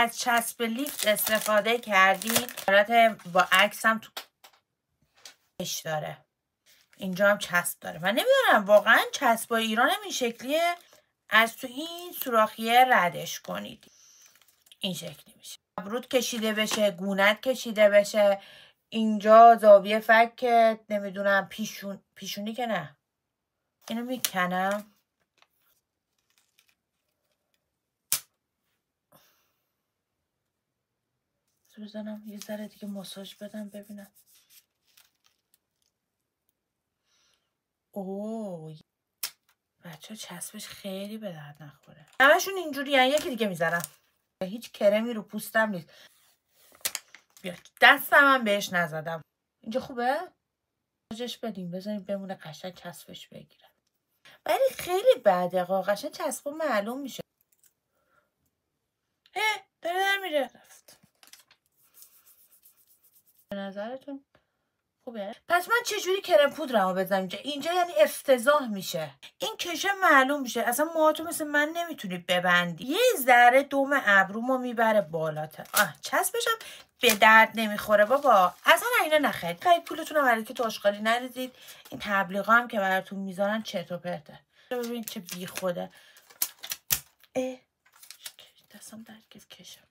از چسب لیفت استفاده کردید. حالت با عکس هم تو کش داره. اینجا هم چسب داره. من نمیدونم واقعا چسب ایران هم این شکلیه. از تو این سوراخیه ردش کنید. این شکلی میشه. ابرود کشیده بشه، گونت کشیده بشه. اینجا زاویه فک، نمیدونم پیشونی که نه. اینو میکنم. بزنم یه ذره دیگه ماساژ بدم ببینم. اوه بچه چسبش خیلی به درد نخوره. همشون اینجوری هن. یکی دیگه میزنم. هیچ کرمی رو پوستم نیست. بیا دستم هم بهش نزدم. اینجا خوبه؟ ماساژش بدیم بزنیم بمونه قشنگ چسبش بگیره. ولی خیلی بده قشنگ چسبه معلوم میشه. داره میره. رفت. به نظرتون خوبه؟ پس من چجوری کرم پودرمو بزنم اینجا یعنی افتضاح میشه. این کشه معلوم میشه. اصلا موهاتو مثل من نمیتونی ببندی. یه ذره دوم ابرومو میبره بالاتر. چسبشم به درد نمیخوره بابا. اصلا اینا نخرید. خیلی پولتونو برای که تو آشغالی نریزید. این تبلیغا هم که براتون میذارن چرت و پرته. ببین چه بی خوده. دستم درد کشم.